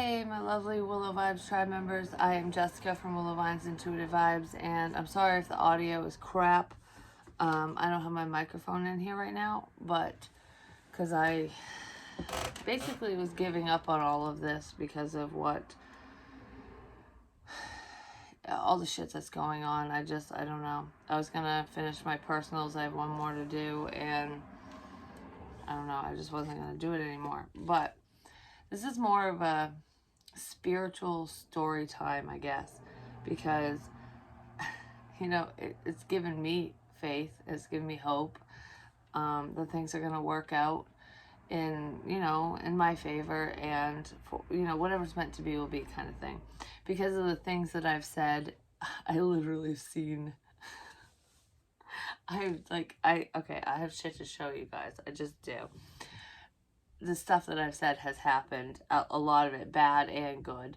Hey, my lovely Willow Vibes tribe members. I am Jessica from Willow Vines Intuitive Vibes, and I'm sorry if the audio is crap. I don't have my microphone in here right now, but because I basically was giving up on all of this because of all the shit that's going on. I don't know. I was gonna finish my personals. I have one more to do, and I don't know. I just wasn't gonna do it anymore. But this is more of a spiritual story time, I guess, because it's given me faith. It's given me hope that things are gonna work out in my favor, and for, whatever's meant to be will be, kind of thing. Because of the things that I've said, I literally have seen. I have shit to show you guys. I just do. The stuff that I've said has happened. A lot of it bad and good,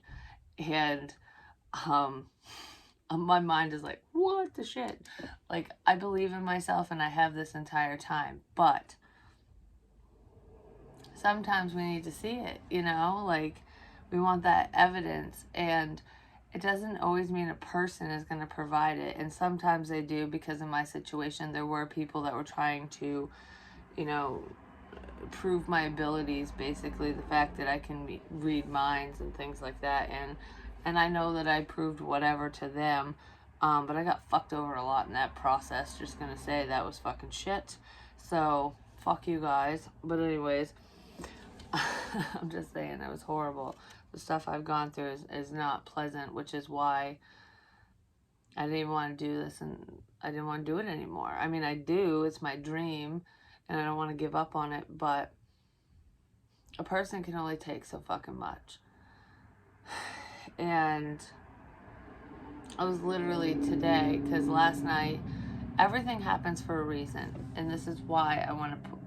and my mind is like, what the shit? Like, I believe in myself and I have this entire time, but sometimes we need to see it, like, we want that evidence, and it doesn't always mean a person is going to provide it, and sometimes they do. Because in my situation, there were people that were trying to, prove my abilities, basically the fact that I can read minds and things like that, and I know that I proved whatever to them, but I got fucked over a lot in that process. Just gonna say that was fucking shit. So fuck you guys. But anyways, I'm just saying it was horrible. The stuff I've gone through is not pleasant, which is why I didn't even want to do this, and I didn't want to do it anymore. I mean, I do. It's my dream, and I don't want to give up on it, but a person can only take so fucking much. And I was literally today, because last night, everything happens for a reason, and this is why I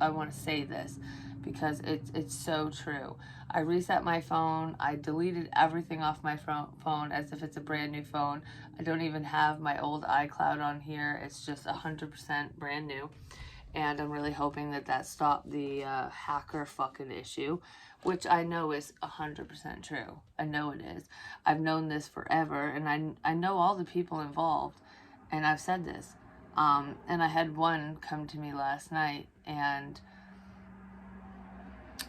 want to say this, because it's so true. I reset my phone. I deleted everything off my phone as if it's a brand new phone. I don't even have my old iCloud on here. It's just 100% brand new. And I'm really hoping that stopped the hacker fucking issue, which I know is 100% true. I know it is. I've known this forever, and I know all the people involved, and I've said this. And I had one come to me last night and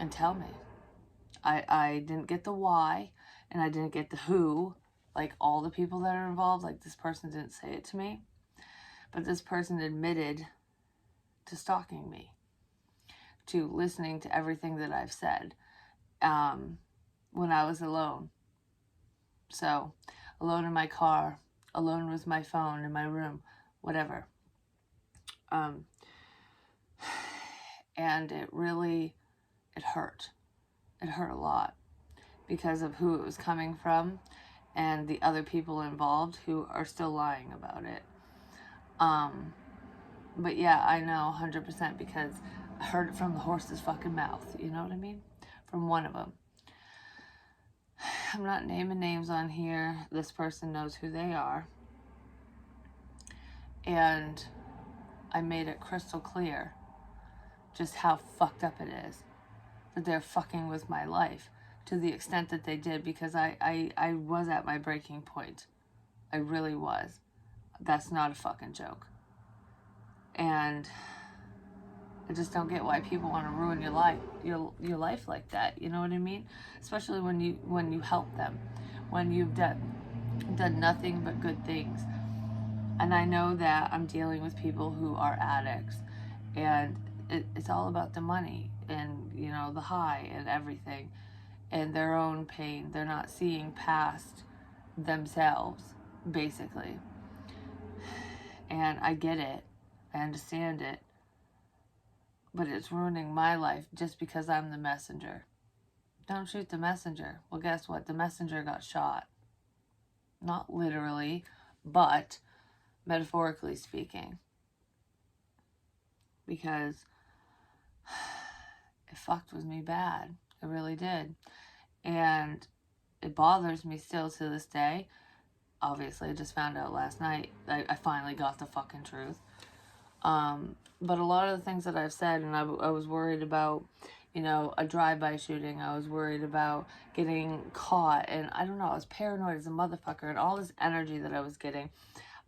tell me. I didn't get the why, and I didn't get the who, like all the people that are involved. Like, this person didn't say it to me, but this person admitted to stalking me, to listening to everything that I've said when I was alone. So, alone in my car, alone with my phone in my room, whatever. And it hurt. It hurt a lot because of who it was coming from and the other people involved who are still lying about it. But yeah, I know 100% because I heard it from the horse's fucking mouth. You know what I mean? From one of them. I'm not naming names on here. This person knows who they are. And I made it crystal clear just how fucked up it is that they're fucking with my life to the extent that they did, because I was at my breaking point. I really was. That's not a fucking joke. And I just don't get why people want to ruin your life like that. You know what I mean? Especially when you help them, when you've done nothing but good things. And I know that I'm dealing with people who are addicts, and it's all about the money and the high and everything, and their own pain. They're not seeing past themselves, basically. And I get it. I understand it. But it's ruining my life just because I'm the messenger. Don't shoot the messenger. Well, guess what? The messenger got shot. Not literally, but metaphorically speaking. Because it fucked with me bad. It really did. And it bothers me still to this day. Obviously, I just found out last night. I finally got the fucking truth. But a lot of the things that I've said, and I was worried about, you know, a drive-by shooting. I was worried about getting caught, and I don't know, I was paranoid as a motherfucker, and all this energy that I was getting.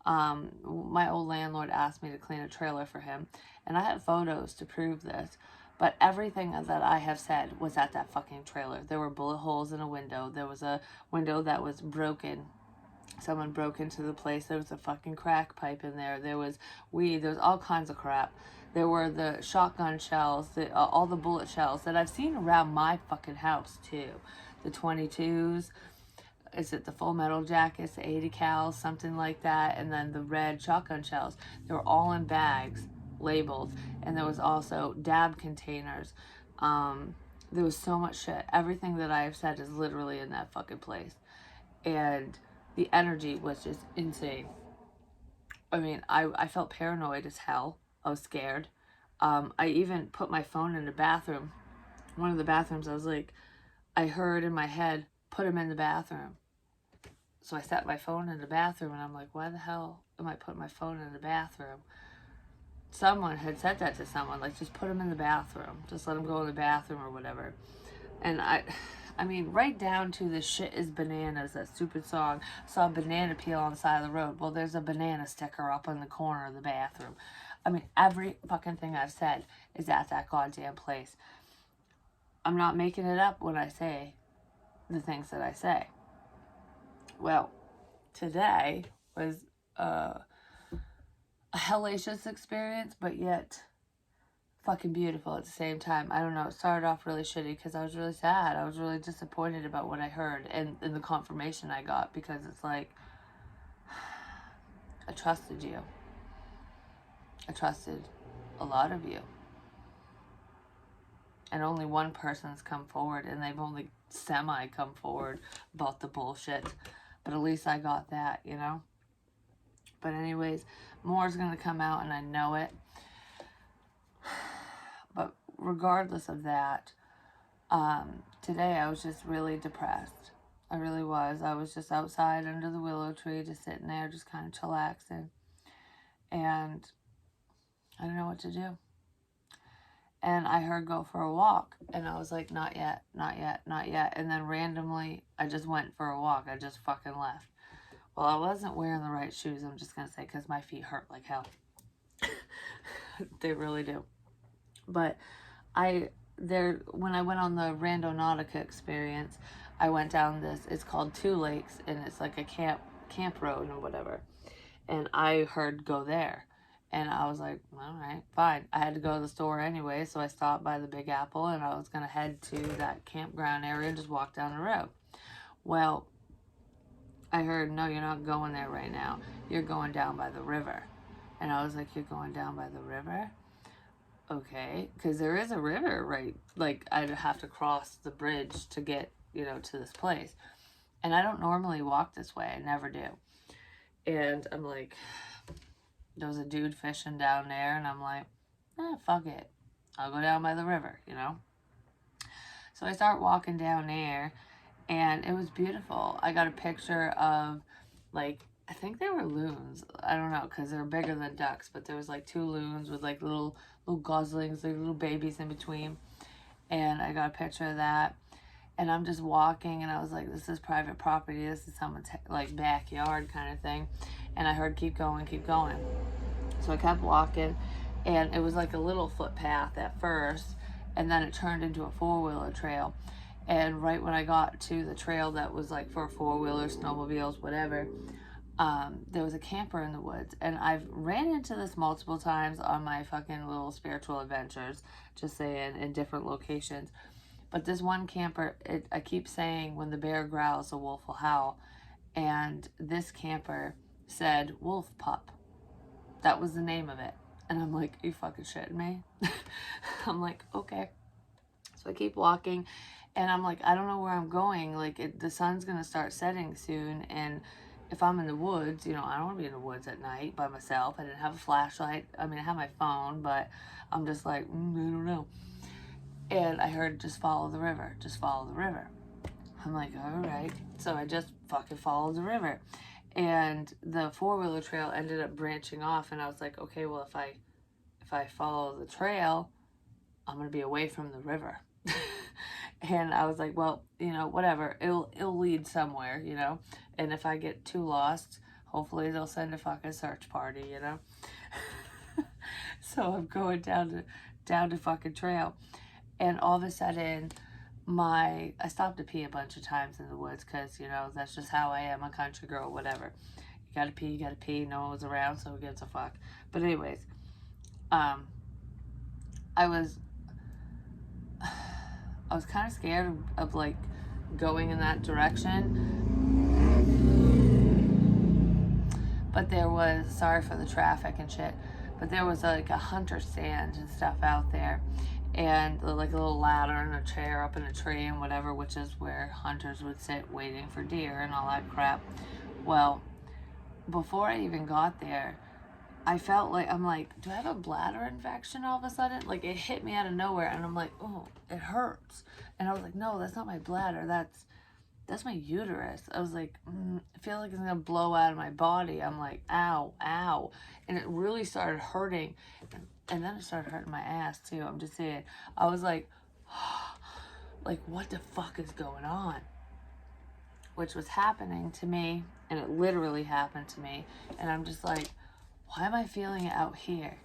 My old landlord asked me to clean a trailer for him, and I have photos to prove this. But everything that I have said was at that fucking trailer. There were bullet holes in a window. There was a window that was broken. Someone broke into the place. There was a fucking crack pipe in there. There was weed. There was all kinds of crap. There were the shotgun shells, all the bullet shells that I've seen around my fucking house too. The 22s, is it the Full Metal Jackets, the 80 cals, something like that, and then the red shotgun shells. They were all in bags, labeled, and there was also dab containers. There was so much shit. Everything that I have said is literally in that fucking place. And the energy was just insane. I mean, I felt paranoid as hell. I was scared. I even put my phone in the bathroom. One of the bathrooms, I was like, I heard in my head, put him in the bathroom. So I set my phone in the bathroom, and I'm like, why the hell am I putting my phone in the bathroom? Someone had said that to someone, like, just put him in the bathroom. Just let him go in the bathroom or whatever. And I mean, right down to the shit is bananas, that stupid song. I saw a banana peel on the side of the road. Well, there's a banana sticker up in the corner of the bathroom. I mean, every fucking thing I've said is at that goddamn place. I'm not making it up when I say the things that I say. Well, today was a hellacious experience, but yet fucking beautiful at the same time. I don't know, it started off really shitty because I was really sad. I was really disappointed about what I heard and the confirmation I got, because it's like, I trusted you. I trusted a lot of you. And only one person's come forward, and they've only semi come forward about the bullshit. But at least I got that, you know? But anyways, more is going to come out, and I know it. But regardless of that, today I was just really depressed. I really was. I was just outside under the willow tree, just sitting there, just kind of chillaxing. And I didn't know what to do. And I heard go for a walk. And I was like, not yet, not yet, not yet. And then randomly, I just went for a walk. I just fucking left. Well, I wasn't wearing the right shoes, I'm just going to say, because my feet hurt like hell. They really do. But when I went on the Randonautica experience, I went down this, it's called Two Lakes, and it's like a camp road or whatever. And I heard go there. And I was like, all right, fine. I had to go to the store anyway, so I stopped by the Big Apple, and I was going to head to that campground area and just walk down the road. Well, I heard, no, you're not going there right now. You're going down by the river. And I was like, you're going down by the river? Okay, because there is a river, right? Like, I'd have to cross the bridge to get, you know, to this place. And I don't normally walk this way. I never do. And I'm like, there was a dude fishing down there, and I'm like, fuck it. I'll go down by the river, you know? So I start walking down there, and it was beautiful. I got a picture of, like, I think they were loons. I don't know, because they're bigger than ducks, but there was, like, 2 loons with, like, little goslings, like, little babies in between. And I got a picture of that. And I'm just walking, and I was like, this is private property. This is someone's, like, backyard kind of thing. And I heard, keep going, keep going. So I kept walking, and it was like a little footpath at first, and then it turned into a 4-wheeler trail. And right when I got to the trail that was like for 4-wheelers, snowmobiles, whatever, there was a camper in the woods. And I've ran into this multiple times on my fucking little spiritual adventures, just saying, in different locations. But this one camper, I keep saying, when the bear growls, the wolf will howl. And this camper said, wolf pup. That was the name of it. And I'm like, you fucking shitting me? I'm like, okay. So I keep walking, and I'm like, I don't know where I'm going. Like, the sun's going to start setting soon, and if I'm in the woods, you know, I don't want to be in the woods at night by myself. I didn't have a flashlight. I mean, I have my phone, but I'm just like, I don't know. And I heard, just follow the river. Just follow the river. I'm like, all right. So I just fucking followed the river. And the 4-wheeler trail ended up branching off, and I was like, okay, well, if I follow the trail, I'm going to be away from the river. And I was like, well, you know, whatever. It'll lead somewhere, you know. And if I get too lost, hopefully they'll send a fucking search party, you know. So I'm going down to fucking trail, and all of a sudden, I stopped to pee a bunch of times in the woods because, you know, that's just how I am, a country girl, whatever. You gotta pee. No one was around, so who gives a fuck? But anyways, um, I was I was kind of scared of like going in that direction. But there was, sorry for the traffic and shit, but there was like a hunter stand and stuff out there, and like a little ladder and a chair up in a tree and whatever, which is where hunters would sit waiting for deer and all that crap. Well, before I even got there, I felt like, I'm like, do I have a bladder infection all of a sudden? Like, it hit me out of nowhere, and I'm like, oh, it hurts. And I was like, no, that's not my bladder. That's my uterus. I was like, I feel like it's gonna blow out of my body. I'm like, ow, ow. And it really started hurting. And then it started hurting my ass too. I'm just saying. I was like, like, what the fuck is going on? Which was happening to me, and it literally happened to me. And I'm just like, why am I feeling it out here?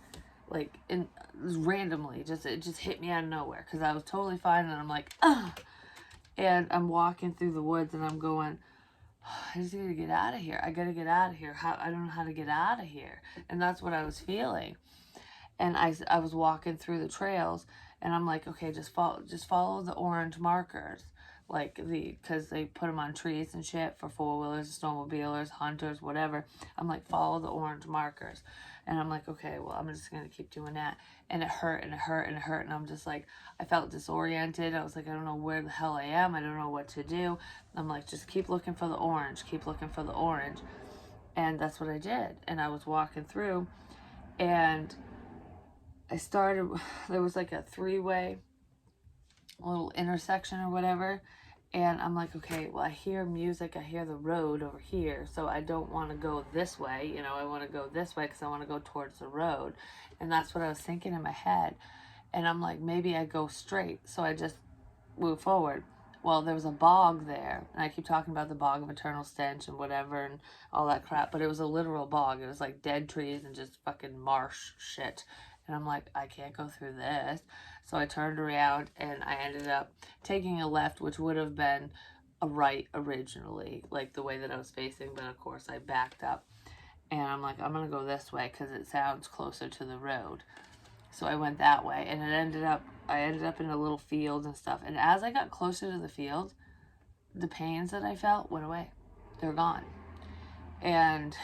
Like, randomly, it just hit me out of nowhere, because I was totally fine, and I'm like, ugh. And I'm walking through the woods, and I'm going, I just gotta get out of here. I gotta get out of here. I don't know how to get out of here. And that's what I was feeling. And I was walking through the trails, and I'm like, okay, just follow the orange markers. Like, because they put them on trees and shit for four-wheelers, snowmobilers, hunters, whatever. I'm like, follow the orange markers. And I'm like, okay, well, I'm just going to keep doing that. And it hurt, and it hurt, and it hurt. And I'm just like, I felt disoriented. I was like, I don't know where the hell I am. I don't know what to do. I'm like, just keep looking for the orange. Keep looking for the orange. And that's what I did. And I was walking through, and there was like a three-way little intersection or whatever. And I'm like, okay, well, I hear music, I hear the road over here, so I don't want to go this way, you know, I want to go this way because I want to go towards the road. And that's what I was thinking in my head. And I'm like, maybe I go straight, so I just move forward. Well, there was a bog there, and I keep talking about the bog of eternal stench and whatever and all that crap, but it was a literal bog. It was like dead trees and just fucking marsh shit. And I'm like, I can't go through this. So I turned around, and I ended up taking a left, which would have been a right originally, like the way that I was facing, but of course I backed up. And I'm like, I'm gonna go this way because it sounds closer to the road. So I went that way, and I ended up in a little field and stuff. And as I got closer to the field, the pains that I felt went away. They're gone. And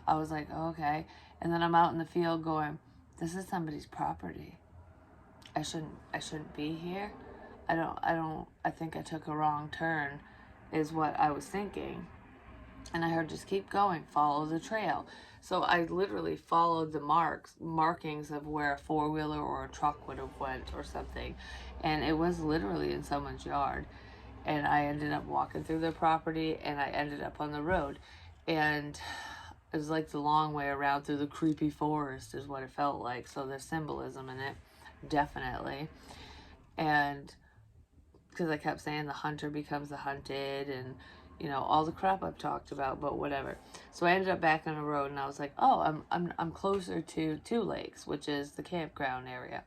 I was like, oh, okay. And then I'm out in the field going, this is somebody's property. I shouldn't be here. I think I took a wrong turn, is what I was thinking. And I heard, just keep going, follow the trail. So I literally followed the markings of where a four-wheeler or a truck would have went or something. And it was literally in someone's yard. And I ended up walking through their property, and I ended up on the road. And it was like the long way around through the creepy forest is what it felt like. So there's symbolism in it, definitely. And because I kept saying the hunter becomes the hunted, and you know, all the crap I've talked about, but whatever. So I ended up back on the road, and I was like, oh, I'm closer to Two Lakes, which is the campground area.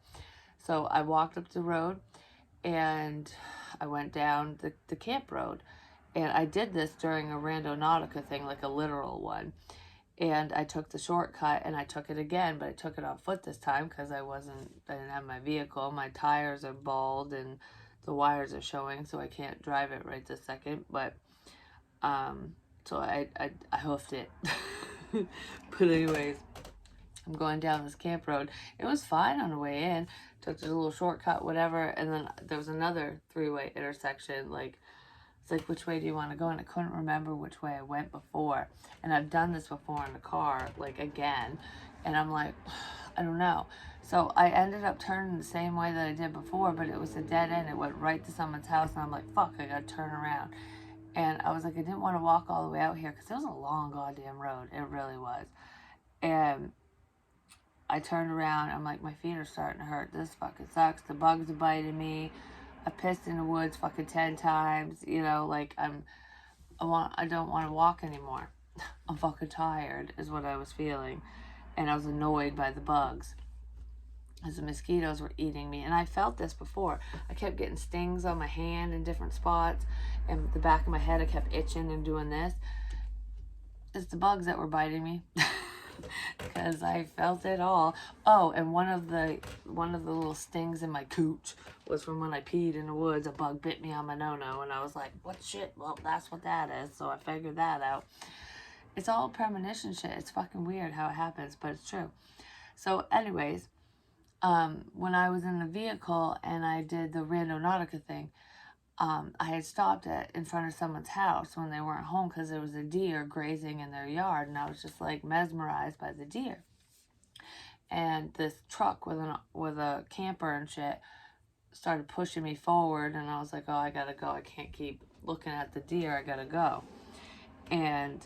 So I walked up the road, and I went down the camp road. And I did this during a Randonautica thing, like a literal one. And I took the shortcut, and I took it again, but I took it on foot this time because I didn't have my vehicle. My tires are bald, and the wires are showing, so I can't drive it right this second. But so I hoofed it. But anyways, I'm going down this camp road. It was fine on the way in. Took the little shortcut, whatever, and then there was another three-way intersection. Like, it's like, which way do you want to go? And I couldn't remember which way I went before. And I've done this before in the car, like, again. And I'm like, I don't know. So I ended up turning the same way that I did before, but it was a dead end. It went right to someone's house, and I'm like, fuck, I gotta turn around. And I was like, I didn't want to walk all the way out here because it was a long goddamn road. It really was. And I turned around. I'm like, my feet are starting to hurt. This fucking sucks. The bugs are biting me. I've pissed in the woods fucking 10 times, you know, like I don't want to walk anymore. I'm fucking tired is what I was feeling. And I was annoyed by the bugs as the mosquitoes were eating me. And I felt this before. I kept getting stings on my hand in different spots, and the back of my head I kept itching and doing this. It's the bugs that were biting me. Because I felt it all. Oh, and one of the little stings in my cooch was from when I peed in the woods. A bug bit me on my no-no, and I was like, what shit? Well, that's what that is. So I figured that out. It's all premonition shit. It's fucking weird how it happens, but it's true. So anyways, when I was in the vehicle and I did the Randonautica thing, I had stopped in front of someone's house when they weren't home because there was a deer grazing in their yard, and I was just like mesmerized by the deer. And this truck with a camper and shit started pushing me forward, and I was like, oh, I gotta go. I can't keep looking at the deer. I gotta go. And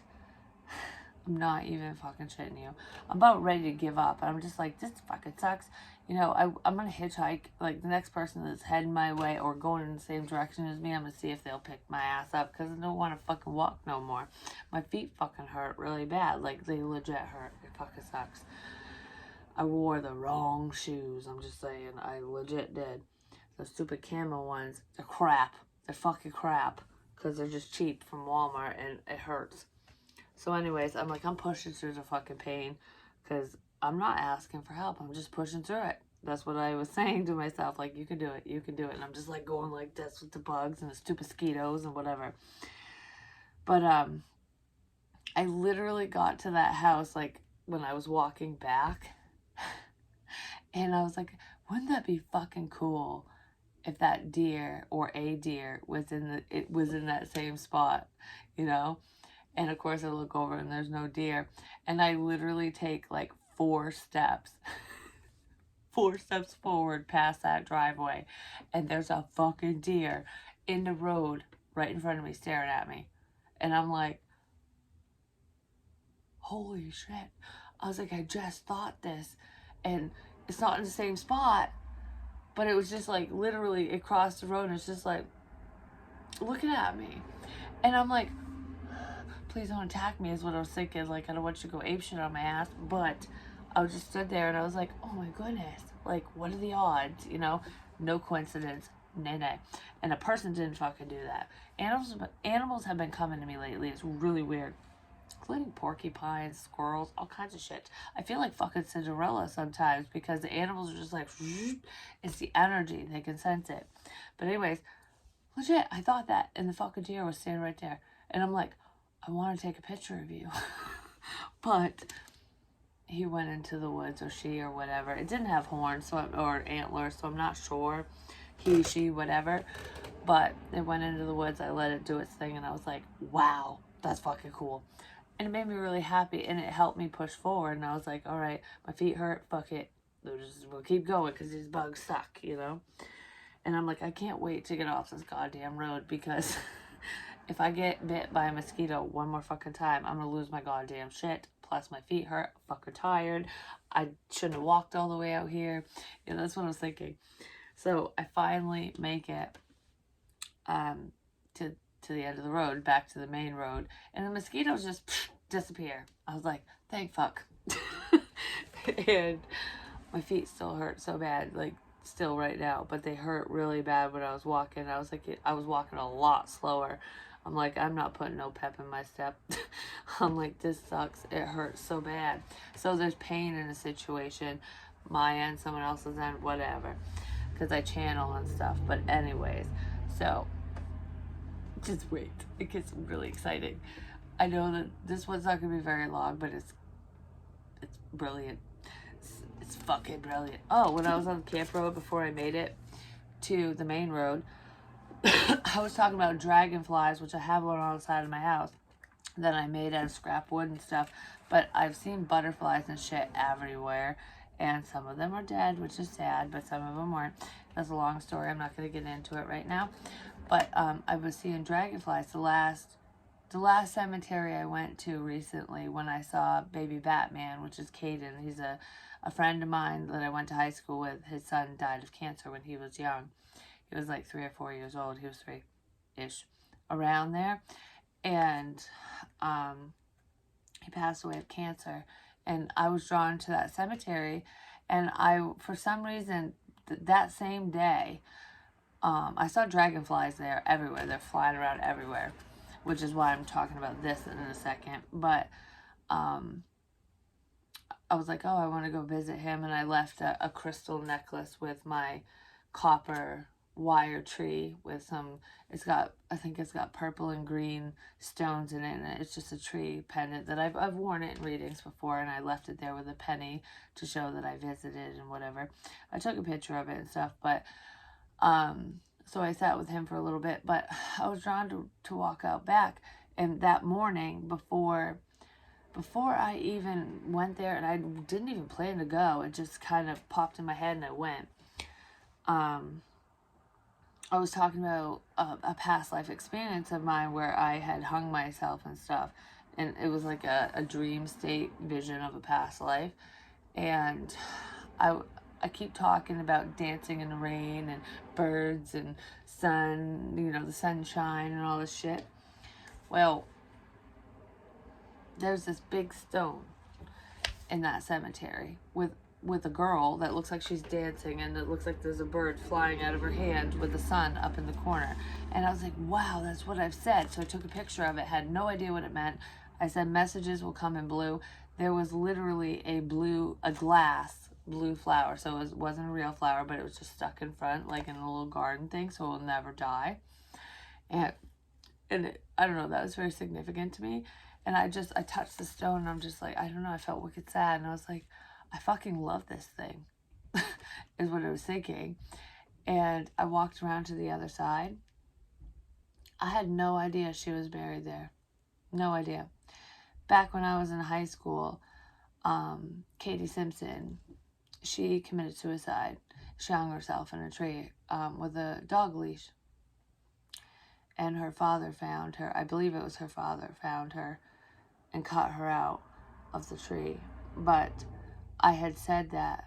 I'm not even fucking shitting you. I'm about ready to give up. I'm just like, this fucking sucks. You know, I'm going to hitchhike. Like, the next person that's heading my way or going in the same direction as me, I'm going to see if they'll pick my ass up. Because I don't want to fucking walk no more. My feet fucking hurt really bad. Like, they legit hurt. It fucking sucks. I wore the wrong shoes. I'm just saying. I legit did. Those stupid camo ones. They're crap. They're fucking crap. Because they're just cheap from Walmart and it hurts. So anyways, I'm like, I'm pushing through the fucking pain because I'm not asking for help. I'm just pushing through it. That's what I was saying to myself. Like, you can do it. You can do it. And I'm just like going like this with the bugs and the stupid mosquitoes and whatever. But I literally got to that house like when I was walking back. And I was like, wouldn't that be fucking cool if that deer or a deer was in that same spot, you know? And of course I look over and there's no deer. And I literally take like 4 steps. 4 steps forward past that driveway. And there's a fucking deer in the road right in front of me staring at me. And I'm like, holy shit. I was like, I just thought this. And it's not in the same spot. But it was just like literally it crossed the road and it's just like looking at me. And I'm like, please don't attack me is what I was thinking. Like, I don't want you to go apeshit on my ass. But I just stood there and I was like, oh my goodness. Like, what are the odds? You know, no coincidence. Nay. And a person didn't fucking do that. Animals have been coming to me lately. It's really weird. Including porcupines, squirrels, all kinds of shit. I feel like fucking Cinderella sometimes because the animals are just like, it's the energy. They can sense it. But anyways, legit, I thought that. And the fucking deer was standing right there. And I'm like, I want to take a picture of you. But he went into the woods, or she, or whatever. It didn't have horns or antlers, so I'm not sure. He, she, whatever. But it went into the woods. I let it do its thing, and I was like, wow, that's fucking cool. And it made me really happy, and it helped me push forward. And I was like, all right, my feet hurt, fuck it. We'll keep going because these bugs suck, you know? And I'm like, I can't wait to get off this goddamn road because if I get bit by a mosquito one more fucking time, I'm gonna lose my goddamn shit. Plus my feet hurt, I'm fucking tired. I shouldn't have walked all the way out here. You know, that's what I was thinking. So I finally make it to the end of the road, back to the main road, and the mosquitoes just disappear. I was like, thank fuck. And my feet still hurt so bad, like still right now, but they hurt really bad when I was walking. I was like, I was walking a lot slower. I'm like, I'm not putting no pep in my step. I'm like, this sucks. It hurts so bad. So there's pain in the situation, my end, someone else's end, whatever, because I channel and stuff. But anyways, so just wait. It gets really exciting. I know that this one's not gonna be very long, but it's brilliant. It's fucking brilliant. Oh, when I was on the camp road before I made it to the main road, I was talking about dragonflies, which I have one on the side of my house that I made out of scrap wood and stuff. But I've seen butterflies and shit everywhere, and some of them are dead, which is sad, but some of them weren't. That's a long story. I'm not going to get into it right now. But I was seeing dragonflies. The last cemetery I went to recently when I saw baby Batman, which is Caden. He's a friend of mine that I went to high school with. His son died of cancer when he was young. He was like 3 or 4 years old. He was 3-ish, around there. And he passed away of cancer. And I was drawn to that cemetery. And I, for some reason, that same day, I saw dragonflies there everywhere. They're flying around everywhere, which is why I'm talking about this in a second. But I was like, oh, I want to go visit him. And I left a crystal necklace with my copper wire tree with some, I think it's got purple and green stones in it. And it's just a tree pendant that I've worn it in readings before. And I left it there with a penny to show that I visited and whatever. I took a picture of it and stuff. But so I sat with him for a little bit. But I was drawn to walk out back. And that morning, before I even went there, and I didn't even plan to go, it just kind of popped in my head and I went. I was talking about a past life experience of mine where I had hung myself and stuff. And it was like a dream state vision of a past life. And I keep talking about dancing in the rain and birds and sun, the sunshine and all this shit. Well, there's this big stone in that cemetery with a girl that looks like she's dancing, and it looks like there's a bird flying out of her hand with the sun up in the corner. And I was like, wow, that's what I've said. So I took a picture of it, had no idea what it meant. I said, messages will come in blue. There was literally a glass blue flower. So it wasn't a real flower, but it was just stuck in front, like in a little garden thing, so it will never die. And I don't know, that was very significant to me. And I touched the stone, and I'm just like, I don't know, I felt wicked sad. And I was like, I fucking love this thing, is what I was thinking. And I walked around to the other side. I had no idea she was buried there. No idea. Back when I was in high school, Katie Simpson, she committed suicide. She hung herself in a tree with a dog leash. And her father found her. I believe it was her father found her and cut her out of the tree. But I had said that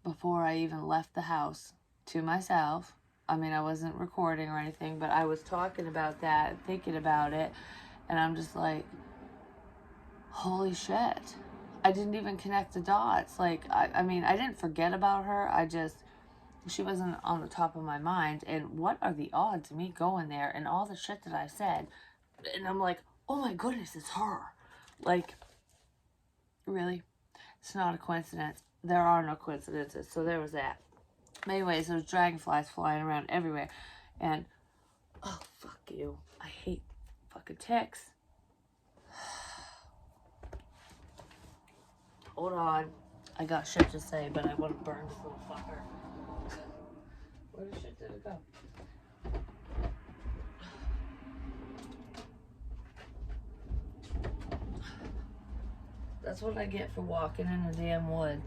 before I even left the house to myself. I mean, I wasn't recording or anything, but I was talking about that, thinking about it, and I'm just like, holy shit. I didn't even connect the dots. Like, I mean, I didn't forget about her. She wasn't on the top of my mind. And what are the odds of me going there and all the shit that I said? And I'm like, oh my goodness, it's her. Like, really? It's not a coincidence. There are no coincidences. So there was that. But anyways, there's dragonflies flying around everywhere. And, oh, fuck you. I hate fucking ticks. Hold on. I got shit to say, but I want to burn this little fucker. Where the shit did it go? That's what I get for walking in the damn woods.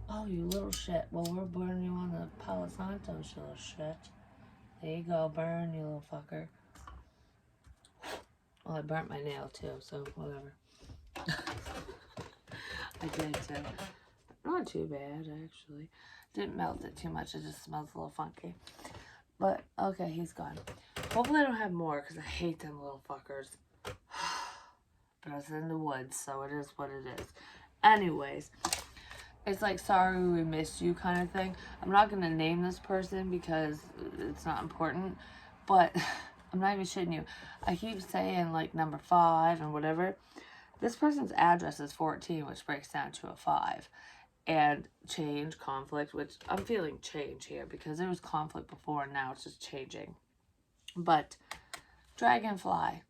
Oh, you little shit. Well, we're burning you on the Palo Santos, you little shit. There you go. Burn, you little fucker. Well, I burnt my nail, too, so whatever. I did, too. Not too bad, actually. Didn't melt it too much. It just smells a little funky. But, okay, he's gone. Hopefully I don't have more, because I hate them little fuckers. But I was in the woods, so it is what it is. Anyways, it's like, sorry we missed you kind of thing. I'm not going to name this person because it's not important. But I'm not even shitting you. I keep saying, like, number 5 and whatever. This person's address is 14, which breaks down to a 5. And change, conflict, which I'm feeling change here because there was conflict before and now it's just changing. But Dragonfly,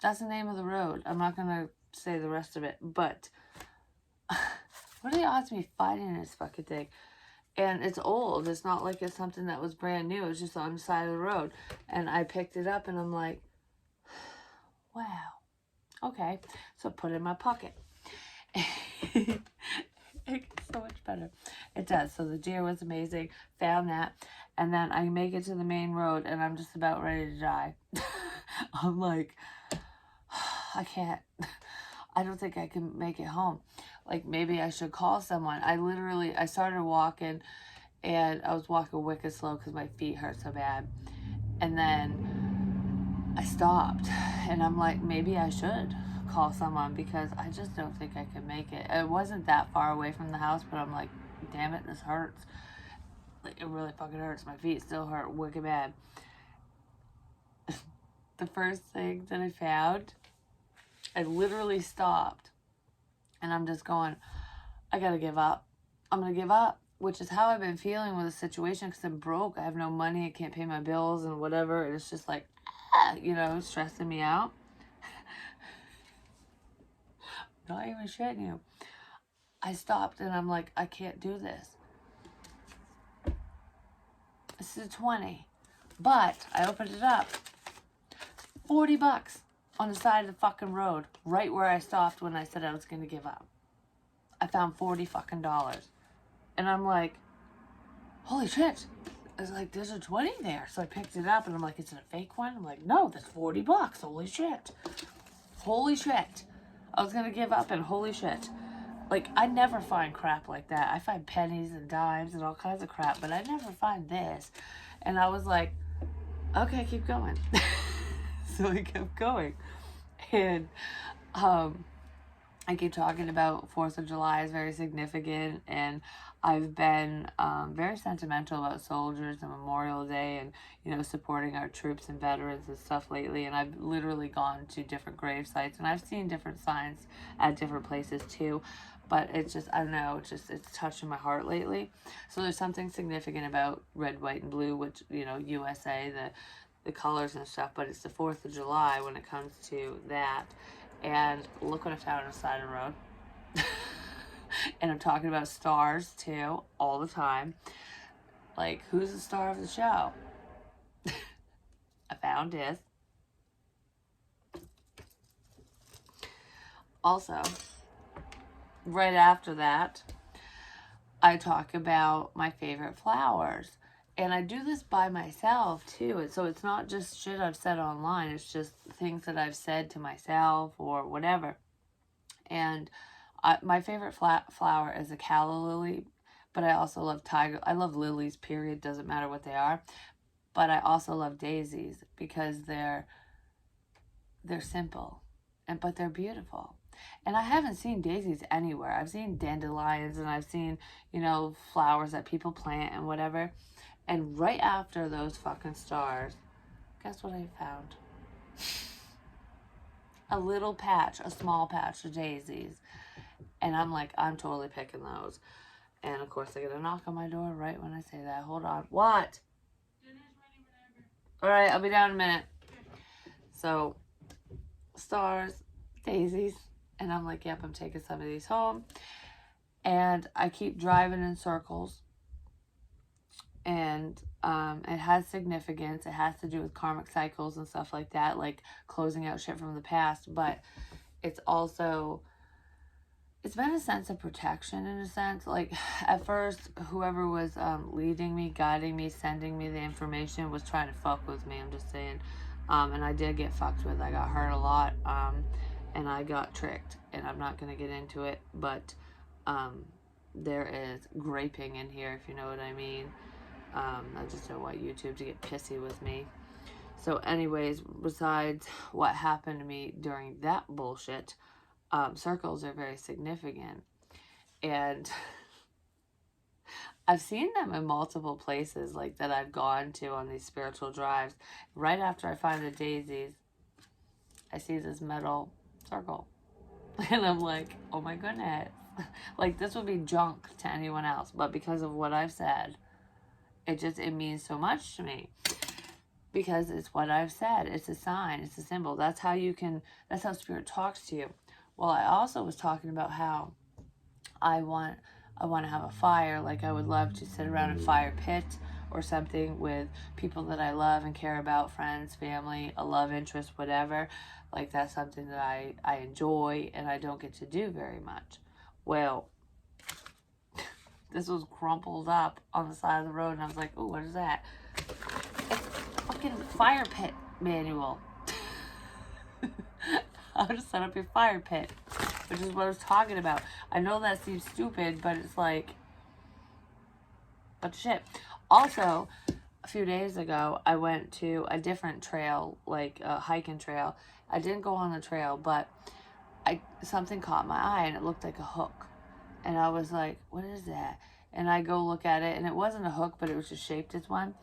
that's the name of the road. I'm not going to say the rest of it, but what are the odds of me finding this fucking thing? And it's old. It's not like it's something that was brand new. It's just on the side of the road. And I picked it up and I'm like, wow. Okay. So I put it in my pocket. It gets so much better. It does. So the deer was amazing. Found that. And then I make it to the main road and I'm just about ready to die. I'm like, I can't. I don't think I can make it home. Like, maybe I should call someone. I started walking and I was walking wicked slow because my feet hurt so bad. And then I stopped, and I'm like, maybe I should call someone because I just don't think I can make it. It wasn't that far away from the house, but I'm like, damn it, this hurts. Like, it really fucking hurts. My feet still hurt wicked bad. The first thing that I found, I literally stopped, and I'm just going, I gotta give up. I'm gonna give up, which is how I've been feeling with the situation because I'm broke. I have no money. I can't pay my bills and whatever. And it's just like, stressing me out. Not even shitting you. I stopped and I'm like, I can't do this. This is 20. But I opened it up. $40 on the side of the fucking road, right where I stopped when I said I was gonna give up. I found $40 fucking dollars. And I'm like, holy shit. I was like, there's a 20 there. So I picked it up and I'm like, is it a fake one? I'm like, no, that's $40. Holy shit. Holy shit. I was gonna give up and holy shit. Like, I never find crap like that. I find pennies and dimes and all kinds of crap, but I never find this. And I was like, okay, keep going. So I kept going. And I keep talking about 4th of July is very significant, and I've been very sentimental about soldiers and Memorial Day and, supporting our troops and veterans and stuff lately. And I've literally gone to different grave sites, and I've seen different signs at different places too. But it's just, I don't know, it's touching my heart lately. So there's something significant about red, white, and blue, which, USA, the colors and stuff, but it's the 4th of July when it comes to that. And look what I found on the side of the road. And I'm talking about stars too, all the time. Like, who's the star of the show? I found this. Also, right after that, I talk about my favorite flowers. And I do this by myself too. So it's not just shit I've said online. It's just things that I've said to myself or whatever. And my favorite flower is a calla lily. But I also love I love lilies, period. Doesn't matter what they are. But I also love daisies because they're simple. But they're beautiful. And I haven't seen daisies anywhere. I've seen dandelions and I've seen, flowers that people plant and whatever. And right after those fucking stars, guess what I found? A little patch, a small patch of daisies. And I'm like, I'm totally picking those. And of course, they're going to knock on my door right when I say that. Hold on. What? All right, I'll be down in a minute. So, stars, daisies. And I'm like, yep, I'm taking some of these home. And I keep driving in circles. And it has significance. It has to do with karmic cycles and stuff like that, like closing out shit from the past. But it's also, it's been a sense of protection in a sense. Like, at first, whoever was leading me, guiding me, sending me the information was trying to fuck with me, I'm just saying. And I did get fucked with. I got hurt a lot, and I got tricked. And I'm not going to get into it, but there is graping in here, if you know what I mean. I just don't want YouTube to get pissy with me. So anyways, besides what happened to me during that bullshit, circles are very significant. And I've seen them in multiple places, like that I've gone to on these spiritual drives. Right after I find the daisies, I see this metal circle. And I'm like, oh my goodness. Like, this would be junk to anyone else. But because of what I've said, it means so much to me. Because it's what I've said. It's a sign. It's a symbol. That's how Spirit talks to you. Well, I also was talking about how I want to have a fire. Like, I would love to sit around a fire pit or something with people that I love and care about, friends, family, a love interest, whatever. Like, that's something that I enjoy and I don't get to do very much. Well, this was crumpled up on the side of the road and I was like, oh, what is that? It's a fucking fire pit manual. How to set up your fire pit, which is what I was talking about. I know that seems stupid, but it's like, bunch of shit. Also, a few days ago, I went to a different trail, like a hiking trail. I didn't go on the trail, but something caught my eye and it looked like a hook. And I was like, what is that? And I go look at it, and it wasn't a hook, but it was just shaped as one.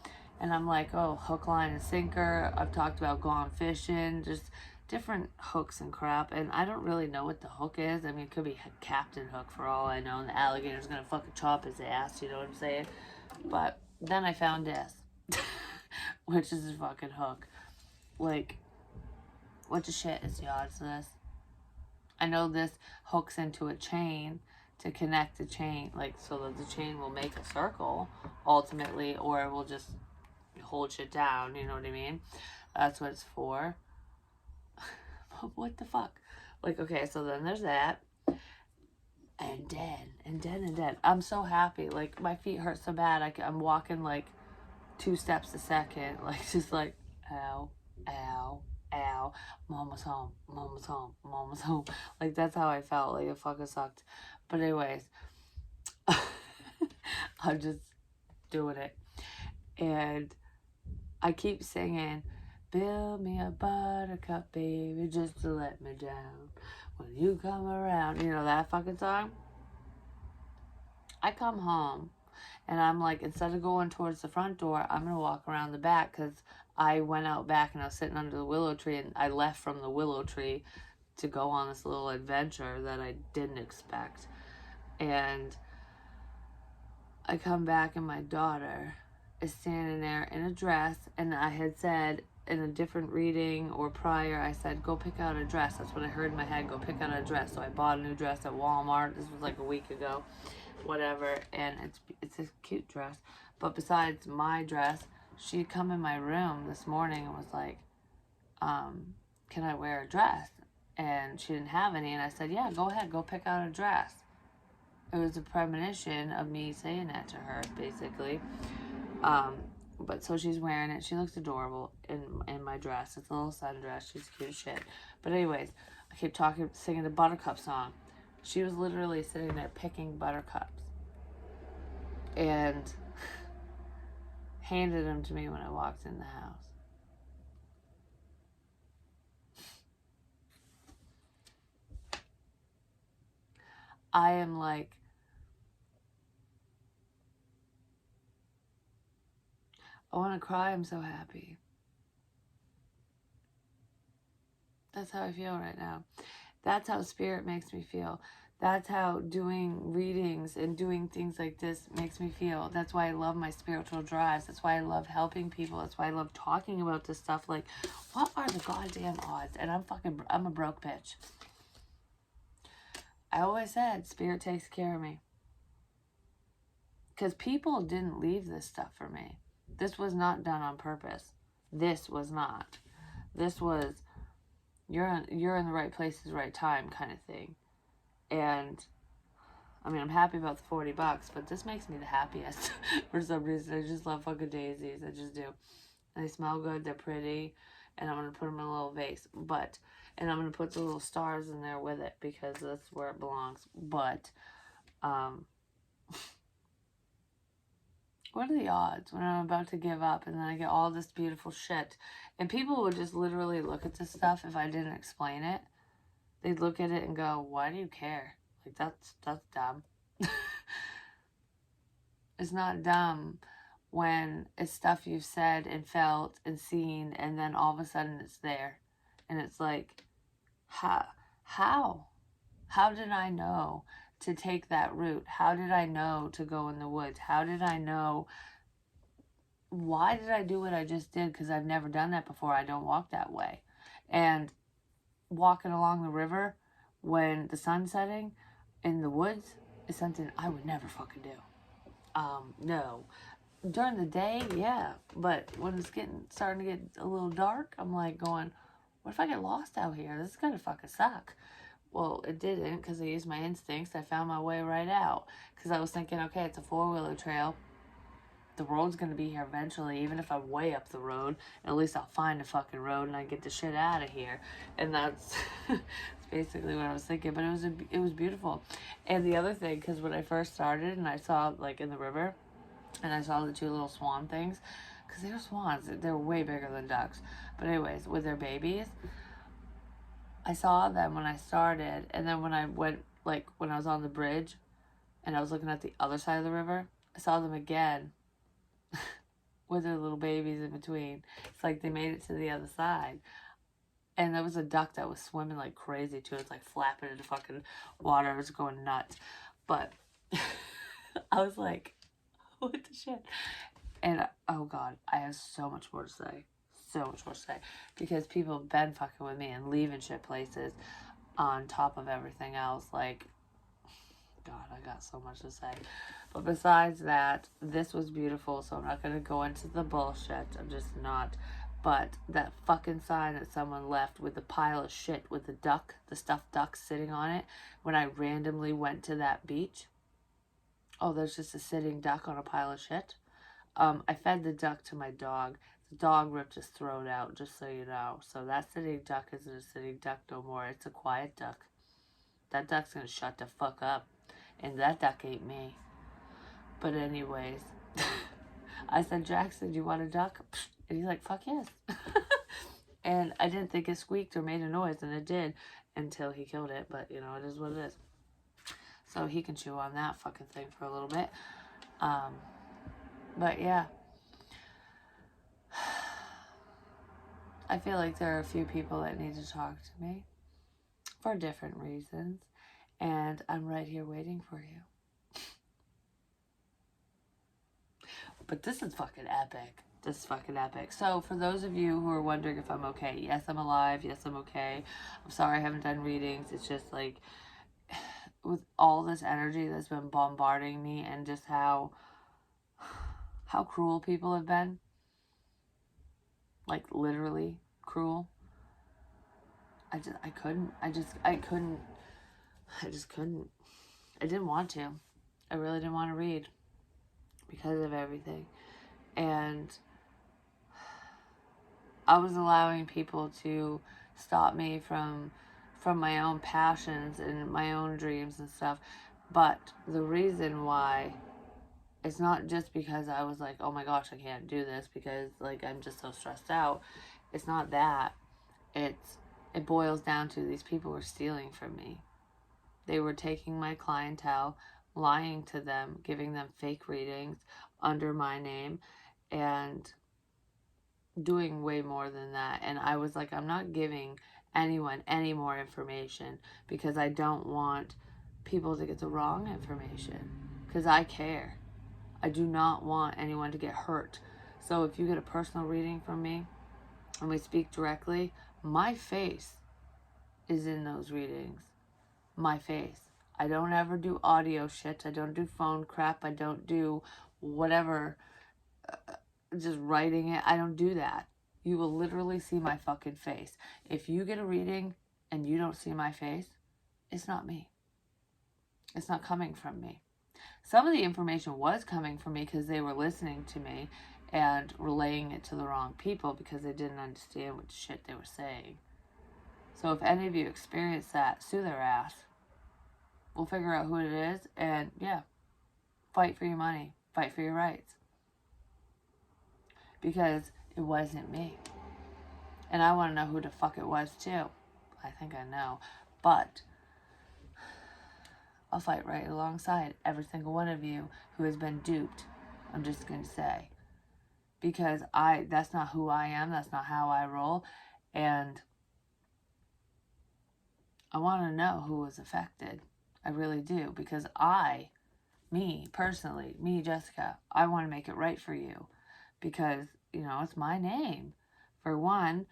And I'm like, oh, hook, line, and sinker. I've talked about going fishing, just different hooks and crap. And I don't really know what the hook is. I mean, it could be Captain Hook for all I know. And the alligator's going to fucking chop his ass, you know what I'm saying? But then I found this, which is a fucking hook. Like, what the shit is the odds of this? I know this hooks into a chain to connect the chain, like, so that the chain will make a circle ultimately, or it will just hold shit down, you know what I mean? That's what it's for. What the fuck? Like, okay, so then there's that. And then. I'm so happy. Like, my feet hurt so bad. I'm walking like 2 steps a second. Like, just like, ow, ow, ow. Mama's home. Mama's home. Mama's home. Like, that's how I felt. Like, it fucking sucked. But anyways, I'm just doing it. And I keep singing, build me a buttercup, baby, just to let me down when you come around. You know that fucking song? I come home and I'm like, instead of going towards the front door, I'm going to walk around the back, because I went out back and I was sitting under the willow tree, and I left from the willow tree to go on this little adventure that I didn't expect. And I come back and my daughter is standing there in a dress, and I had said in a different reading or prior, I said, go pick out a dress. That's what I heard in my head, go pick out a dress. So I bought a new dress at Walmart. This was like a week ago, whatever, and it's a cute dress. But besides my dress, she'd come in my room this morning and was like, can I wear a dress? And she didn't have any, and I said, yeah, go ahead, go pick out a dress. It was a premonition of me saying that to her, basically. But so she's wearing it. She looks adorable in my dress. It's a little sundress. She's cute as shit. But anyways, I keep singing the Buttercup song. She was literally sitting there picking buttercups and handed them to me when I walked in the house. I am like, I want to cry. I'm so happy. That's how I feel right now. That's how spirit makes me feel. That's how doing readings and doing things like this makes me feel. That's why I love my spiritual drives. That's why I love helping people. That's why I love talking about this stuff. Like, what are the goddamn odds? And I'm a broke bitch. I always said spirit takes care of me. Because people didn't leave this stuff for me. This was not done on purpose. This was not. This was, you're in the right place at the right time kind of thing. And I mean, I'm happy about the $40, but this makes me the happiest for some reason. I just love fucking daisies. I just do. And they smell good. They're pretty. And I'm going to put them in a little vase. And I'm going to put the little stars in there with it, because that's where it belongs. But, what are the odds when I'm about to give up and then I get all this beautiful shit? And people would just literally look at this stuff if I didn't explain it. They'd look at it and go, why do you care? Like, that's dumb. It's not dumb when it's stuff you've said and felt and seen, and then all of a sudden it's there. And it's like, how did I know to take that route? How did I know to go in the woods? How did I know? Why did I do what I just did? Because I've never done that before. I don't walk that way. And walking along the river when the sun's setting in the woods is something I would never fucking do. No. During the day, yeah. But when it's starting to get a little dark, I'm like going, what if I get lost out here? This is gonna fucking suck. Well, it didn't, because I used my instincts. I found my way right out. Because I was thinking, okay, it's a 4-wheeler trail. The road's going to be here eventually. Even if I'm way up the road, at least I'll find a fucking road and I get the shit out of here. And that's basically what I was thinking. But it was beautiful. And the other thing, because when I first started and I saw, like, in the river, and I saw the two little swan things, because they're swans. They're way bigger than ducks. But anyways, with their babies, I saw them when I started, and then when I went, like, when I was on the bridge, and I was looking at the other side of the river, I saw them again with their little babies in between. It's like they made it to the other side. And there was a duck that was swimming like crazy too. It was like flapping in the fucking water. It was going nuts. But I was like, what the shit? And oh god, I have so much more to say. So much more to say. Because people have been fucking with me and leaving shit places on top of everything else. Like, god, I got so much to say. But besides that, this was beautiful, so I'm not going to go into the bullshit. I'm just not. But that fucking sign that someone left with the pile of shit with the duck, the stuffed duck sitting on it, when I randomly went to that beach. Oh, there's just a sitting duck on a pile of shit. I fed the duck to my dog. The dog ripped his throat out, just so you know. So that sitting duck isn't a sitting duck no more. It's a quiet duck. That duck's gonna shut the fuck up. And that duck ate me. But anyways, I said, Jackson, do you want a duck? And he's like, fuck yes. And I didn't think it squeaked or made a noise, and it did until he killed it. But, you know, it is what it is. So he can chew on that fucking thing for a little bit. But yeah. I feel like there are a few people that need to talk to me for different reasons. And I'm right here waiting for you. But this is fucking epic. This is fucking epic. So for those of you who are wondering if I'm okay, yes, I'm alive. Yes, I'm okay. I'm sorry I haven't done readings. It's just like, with all this energy that's been bombarding me, and just how cruel people have been. Like, literally cruel. I couldn't. I just couldn't. I didn't want to. I really didn't want to read because of everything. And I was allowing people to stop me from my own passions and my own dreams and stuff. But the reason why, it's not just because I was like, oh my gosh, I can't do this because, like, I'm just so stressed out. It's not that. It boils down to these people were stealing from me. They were taking my clientele, lying to them, giving them fake readings under my name, and doing way more than that. And I was like, I'm not giving anyone any more information because I don't want people to get the wrong information, because I care. I do not want anyone to get hurt. So if you get a personal reading from me and we speak directly, my face is in those readings. My face. I don't ever do audio shit. I don't do phone crap. I don't do whatever, just writing it. I don't do that. You will literally see my fucking face. If you get a reading and you don't see my face, it's not me. It's not coming from me. Some of the information was coming from me because they were listening to me and relaying it to the wrong people because they didn't understand what shit they were saying. So if any of you experience that, sue their ass. We'll figure out who it is, and yeah, fight for your money. Fight for your rights. Because it wasn't me. And I want to know who the fuck it was too. I think I know. But I'll fight right alongside every single one of you who has been duped. I'm just going to say. Because that's not who I am. That's not how I roll. And I want to know who was affected. I really do. Because me, Jessica, I want to make it right for you. Because, you know, it's my name, for one.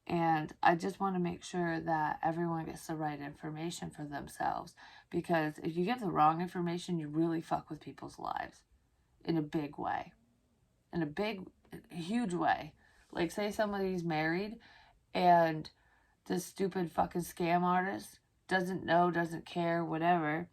And I just want to make sure that everyone gets the right information for themselves. Because if you give the wrong information, you really fuck with people's lives. In a big way. In a big, huge way. Like, say somebody's married and this stupid fucking scam artist doesn't know, doesn't care, whatever,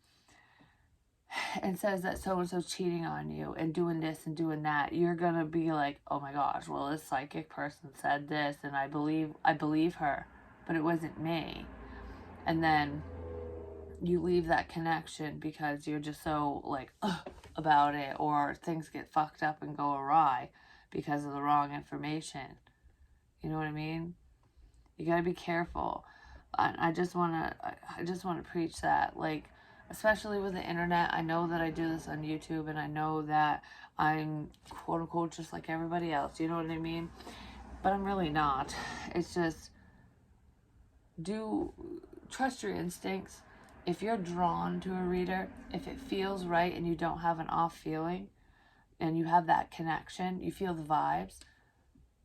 and says that so-and-so's cheating on you and doing this and doing that, you're gonna be like, oh my gosh, well, this psychic person said this and I believe her, but it wasn't me. And then you leave that connection because you're just so like, ugh, about it, or things get fucked up and go awry because of the wrong information. You know what I mean? You gotta be careful. I just wanna preach that, like, especially with the internet. I know that I do this on YouTube, and I know that I'm quote unquote just like everybody else. You know what I mean? But I'm really not. It's just, trust your instincts. If you're drawn to a reader, if it feels right and you don't have an off feeling, and you have that connection, you feel the vibes,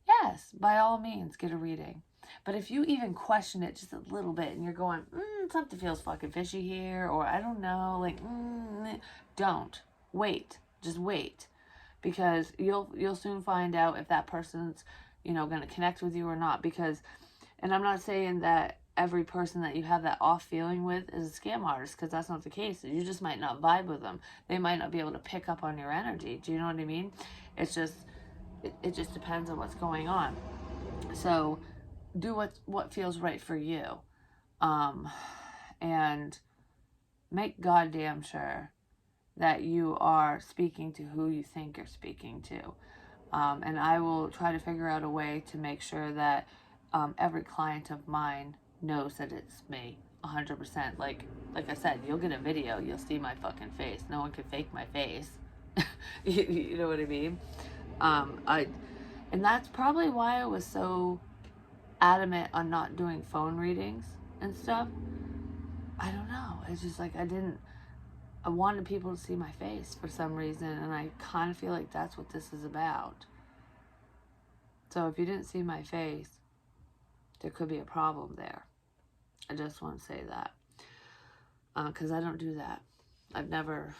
yes, by all means, get a reading. But if you even question it just a little bit and you're going, something feels fucking fishy here, or I don't know, like, don't. Wait. Just wait. Because you'll soon find out if that person's, going to connect with you or not. Because, and I'm not saying that every person that you have that off feeling with is a scam artist, because that's not the case. You just might not vibe with them. They might not be able to pick up on your energy. Do you know what I mean? It's just, it just depends on what's going on. So do what feels right for you. And make goddamn sure that you are speaking to who you think you're speaking to. And I will try to figure out a way to make sure that every client of mine knows that it's me 100%. Like I said, you'll get a video, you'll see my fucking face. No one can fake my face. You know what I mean? And that's probably why I was so adamant on not doing phone readings and stuff. I don't know. It's just like I wanted people to see my face for some reason, and I kind of feel like that's what this is about. So if you didn't see my face, there could be a problem there. I just want to say that. Because I don't do that. I've never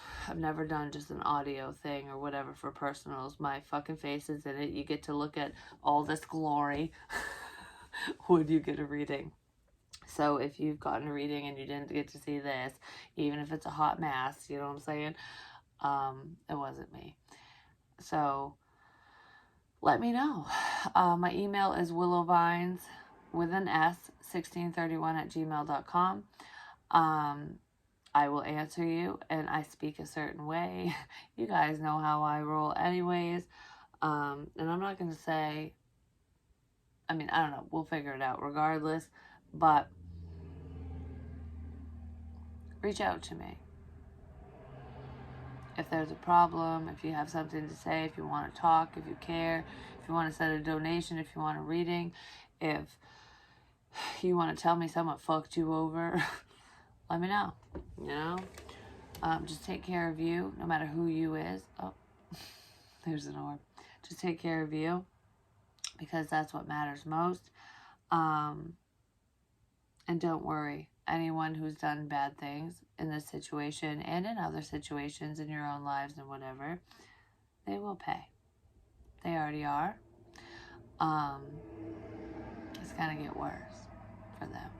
done just an audio thing or whatever for personals. My fucking face is in it. You get to look at all this glory when you get a reading. So if you've gotten a reading and you didn't get to see this, even if it's a hot mess, you know what I'm saying? It wasn't me. So let me know. My email is willowvines with an S 1631@gmail.com. I will answer you, and I speak a certain way. You guys know how I roll anyways. And I'm not going to say, I don't know, we'll figure it out regardless, but reach out to me. If there's a problem, if you have something to say, if you want to talk, if you care, if you want to send a donation, if you want a reading, if you want to tell me someone fucked you over, let me know, just take care of you, no matter who you is. Oh, there's an orb. Just take care of you, because that's what matters most. And don't worry, anyone who's done bad things in this situation and in other situations in your own lives and whatever, they will pay. They already are. It's gonna get worse for them.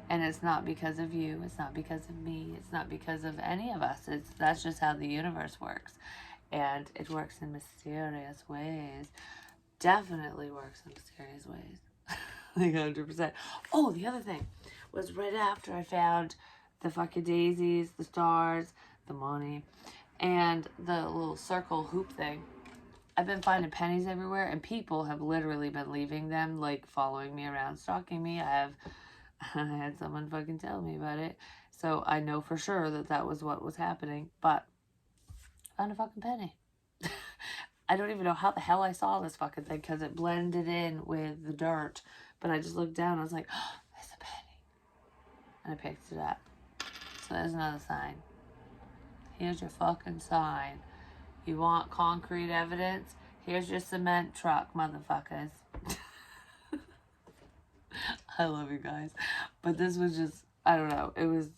And it's not because of you, it's not because of me, it's not because of any of us. That's just how the universe works. And it works in mysterious ways. Definitely works in mysterious ways. Like 100%. Oh, the other thing was right after I found the fucking daisies, the stars, the money, and the little circle hoop thing. I've been finding pennies everywhere, and people have literally been leaving them, like following me around, stalking me. I had someone fucking tell me about it, so I know for sure that was what was happening. But I found a fucking penny. I don't even know how the hell I saw this fucking thing, because it blended in with the dirt. But I just looked down, I was like, oh, there's a penny. And I picked it up. So there's another sign. Here's your fucking sign. You want concrete evidence? Here's your cement truck, motherfuckers. I love you guys. But this was just, I don't know. It was,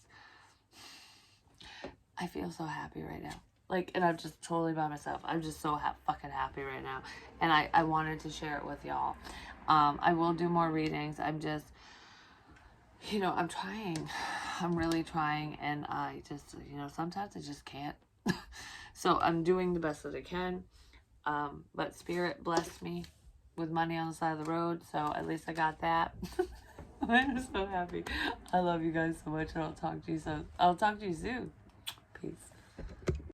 I feel so happy right now. Like, and I'm just totally by myself. I'm just so fucking happy right now. And I wanted to share it with y'all. I will do more readings. I'm just, I'm trying. I'm really trying. And I just, sometimes I just can't. So I'm doing the best that I can. But Spirit blessed me with money on the side of the road. So at least I got that. I'm so happy. I love you guys so much. And I'll talk to you soon. Peace.